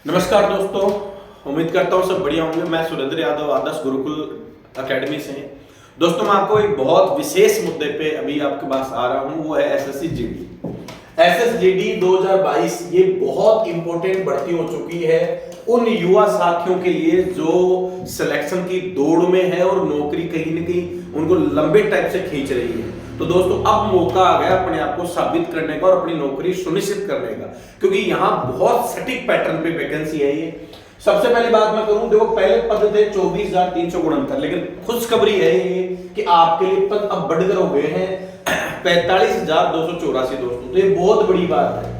नमस्कार दोस्तों, उम्मीद करता हूँ सब बढ़िया होंगे। मैं सुरेंद्र यादव आदर्श गुरुकुल एकेडमी से। दोस्तों मैं आपको एक बहुत विशेष मुद्दे पे अभी आपके पास आ रहा हूँ, वो है एसएससी जीडी। एसएसजीडी 2022 ये बहुत इंपॉर्टेंट भर्ती हो चुकी है उन युवा साथियों के लिए जो सिलेक्शन की दौड़ में है और नौकरी कहीं ना कहीं उनको लंबे टाइम से खींच रही है। तो दोस्तों अब मौका आ गया अपने आप को साबित करने का और अपनी नौकरी सुनिश्चित करने का, क्योंकि यहाँ बहुत सटीक पैटर्न पे वैकेंसी है ये। सबसे पहली बात मैं करूं, देखो पहले पद थे 24,369, लेकिन खुशखबरी है ये कि आपके लिए पद अब बढ़कर हो गए हैं 45,284 दोस्तों। तो ये बहुत बड़ी बात है।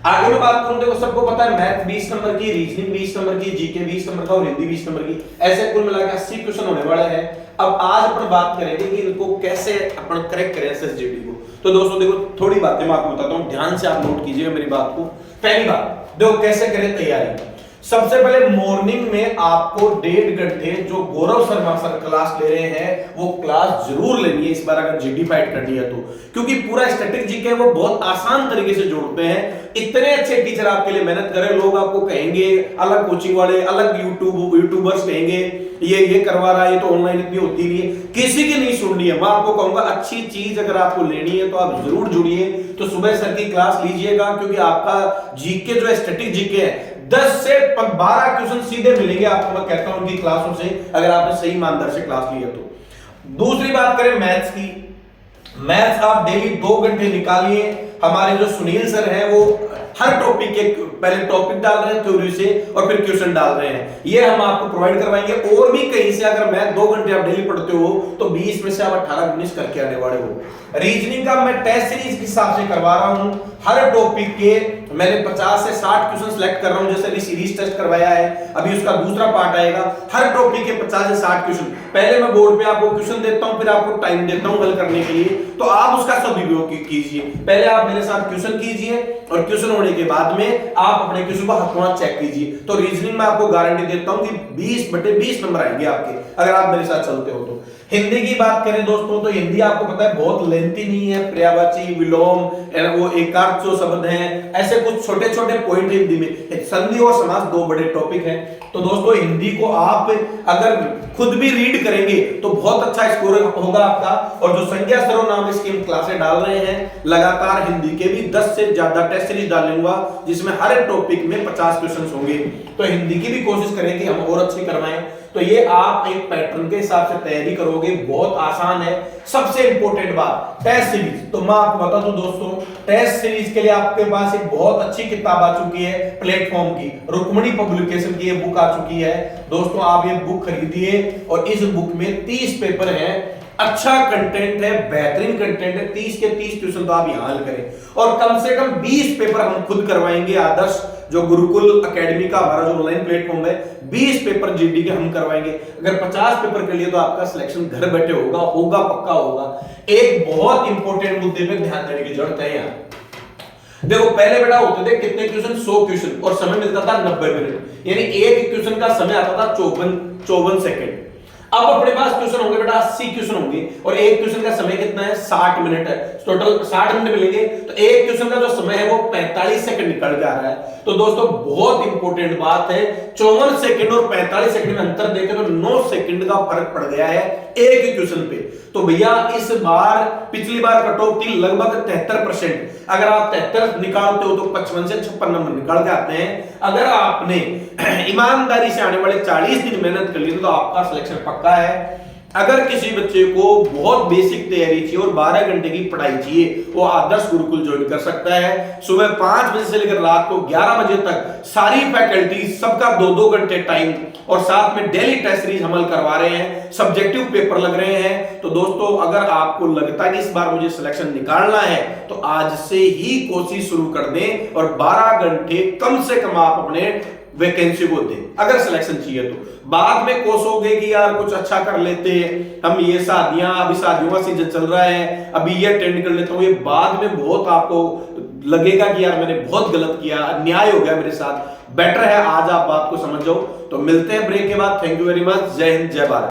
आगे मैं बात करूं, देखो सबको पता है मैथ 20 नंबर की, रीजनिंग 20 नंबर की, जीके 20 नंबर का और हिंदी 20 नंबर की, ऐसे कुल मिलाकर 80 क्वेश्चन होने वाले हैं। अब आज अपन बात करेंगे कि इनको कैसे अपन करेक्ट करें एसएसजीडी को। तो दोस्तों देखो थोड़ी बातें मैं आपको बताता हूं, ध्यान से आप नोट कीजिएगा मेरी बात को। पहली बात देखो कैसे करें तैयारी। सबसे पहले मॉर्निंग में आपको 1.5 घंटे जो गौरव शर्मा सर क्लास ले रहे हैं वो क्लास जरूर लेनी है इस बार, अगर जीडी फाइट करनी है तो, क्योंकि पूरा स्टैटिक जीके वो बहुत आसान तरीके से जोड़ते हैं। इतने अच्छे टीचर आपके लिए मेहनत करें, लोग आपको कहेंगे, अलग कोचिंग वाले, अलग यूट्यूबर्स कहेंगे ये करवा रहा है, ये तो ऑनलाइन इतनी होती नहीं है, किसी की नहीं सुननी है। मैं आपको कहूंगा अच्छी चीज अगर आपको लेनी है तो आप जरूर जुड़िए। तो सुबह सर की क्लास लीजिएगा, क्योंकि आपका जीके जो है स्टैटिक जीके है 10 से 12 क्वेश्चन सीधे मिलेंगे आपको, मैं कहता हूं उनकी क्लासों से, अगर आपने सही ईमानदार से क्लास ली है तो। दूसरी बात करें मैथ्स की, मैथ्स आप डेली 2 घंटे निकालिए। हमारे जो सुनील सर हैं वो हर टॉपिक के पहले टॉपिक डाल रहे हैं थ्योरी से और फिर क्वेश्चन डाल रहे हैं, ये हम आपको प्रोवाइड करवाएंगे। और भी कहीं से अगर मैथ 2 घंटे आप डेली पढ़ते हो तो 20 में से आप 18-19 करके आने वाले हो। रीजनिंग का मैं टेस्ट सीरीज के हिसाब से करवा रहा हूं, हर टॉपिक के मैंने 50 से 60 क्वेश्चन सिलेक्ट कर रहा हूं। जैसे सीरीज टेस्ट करवाया है, अभी उसका दूसरा पार्ट आएगा। हर टॉपिक के 50 से 60 क्वेश्चन पहले मैं बोर्ड पे आपको क्वेश्चन देता हूं, फिर आपको टाइम देता हूं हल करने के लिए, तो आप उसका सदुपयोग कीजिए। पहले आप मेरे साथ क्वेश्चन कीजिए और क्वेश्चन होने के बाद में आप अपने क्वेश्चन को हाथों चेक कीजिए। तो रीजनिंग में आपको गारंटी देता हूं कि 20/20 नंबर आएंगे आपके, अगर आप मेरे साथ चलते हो तो। हिंदी की बात करें दोस्तों तो हिंदी आपको पता है बहुत लेंथी नहीं है, पर्यायवाची, विलोम, वो एकार्थ जो शब्द हैं, ऐसे कुछ छोटे छोटे पॉइंट हिंदी में। संधि और समास 2 बड़े टॉपिक हैं। तो दोस्तों हिंदी को आप अगर खुद भी रीड करेंगे तो बहुत अच्छा स्कोर होगा आपका। और जो संज्ञा सर्वनाम स्कीम क्लासें डाल रहे हैं लगातार, हिंदी के भी 10 से ज्यादा टेस्ट सीरीज डालूंगा जिसमें हर टॉपिक में 50 क्वेश्चन होंगे। तो हिंदी की भी कोशिश करेंगे हम और अच्छी करवाएं। तो ये आप एक पैटर्न के हिसाब से तैयारी करोगे, बहुत आसान है। सबसे इंपॉर्टेंट बात टेस्ट सीरीज, तो मैं आपको बता दूं दोस्तों, टेस्ट सीरीज के लिए आपके पास एक बहुत अच्छी किताब आ चुकी है प्लेटफॉर्म की, रुक्मणी पब्लिकेशन की ये बुक आ चुकी है दोस्तों। आप ये बुक खरीदिए और इस बुक में 30 पेपर हैं, अच्छा कंटेंट है, बेहतरीन कंटेंट है। 30 के 30 क्वेश्चन तो आप यहां हल करें और कम से कम 20 पेपर हम खुद करवाएंगे। आदर्श जो गुरुकुल एकेडमी का हमारा जो ऑनलाइन प्लेटफॉर्म है, 20 पेपर जीडी के हम करवाएंगे। अगर 50 पेपर कर लिए तो आपका सिलेक्शन घर बैठे होगा पक्का होगा। एक बहुत इंपॉर्टेंट मुद्दे पे ध्यान देने की जरूरत है यहाँ। देखो पहले बेटा होते थे कितने क्वेश्चन, 100 क्वेश्चन, और समय मिलता था 90 मिनट, यानी एक क्वेश्चन का समय आता था 54 सेकंड। अब अपने पास क्वेश्चन होंगे बेटा 80 क्वेश्चन होंगे और एक क्वेश्चन का समय कितना है, 60 मिनट है। टोटल 60 मिनट मिलेंगे तो एक क्वेश्चन का जो समय है वो 45 सेकंड निकल जा रहा है। तो दोस्तों बहुत इंपॉर्टेंट बात है, 54 सेकंड और 45 सेकंड में अंतर देखें तो 9 सेकंड का फर्क पड़ गया है एक क्वेश्चन पे। तो भैया इस बार पिछली बार कट ऑफ थी लगभग 73%, अगर आप 73 निकालते हो तो 55 से 56 नंबर निकाल के आते हैं। अगर आपने ईमानदारी से आने वाले 40 दिन मेहनत कर ली तो आपका सिलेक्शन पक्का है। अगर किसी बच्चे को बहुत बेसिक तैयारी चाहिए और 12 घंटे की पढ़ाई चाहिए, वो आदर्श गुरुकुल ज्वाइन कर सकता है। सुबह 5 बजे से लेकर रात को 11 बजे तक सारी फैकल्टी सबका 2-2 घंटे टाइम और साथ में डेली टेस्ट सीरीज हमल करवा रहे हैं, सब्जेक्टिव पेपर लग रहे हैं। तो दोस्तों अगर आपको लगता है कि इस बार मुझे सिलेक्शन निकालना है तो आज से ही कोशिश शुरू कर दें और 12 घंटे कम से कम आप अपने वैकेंसी को दे। अगर सिलेक्शन चाहिए तो बाद में कोसोगे कि यार कुछ अच्छा कर लेते हम, ये शादियां, अभी शादियों का सीजन चल रहा है, अभी ये अटेंड कर लेता हूं, ये बाद में बहुत आपको लगेगा कि यार मैंने बहुत गलत किया, अन्याय हो गया मेरे साथ। बेटर है आज आप बात को समझ जाओ। तो मिलते हैं ब्रेक के बाद। Thank you very much. जय हिंद, जय भारत।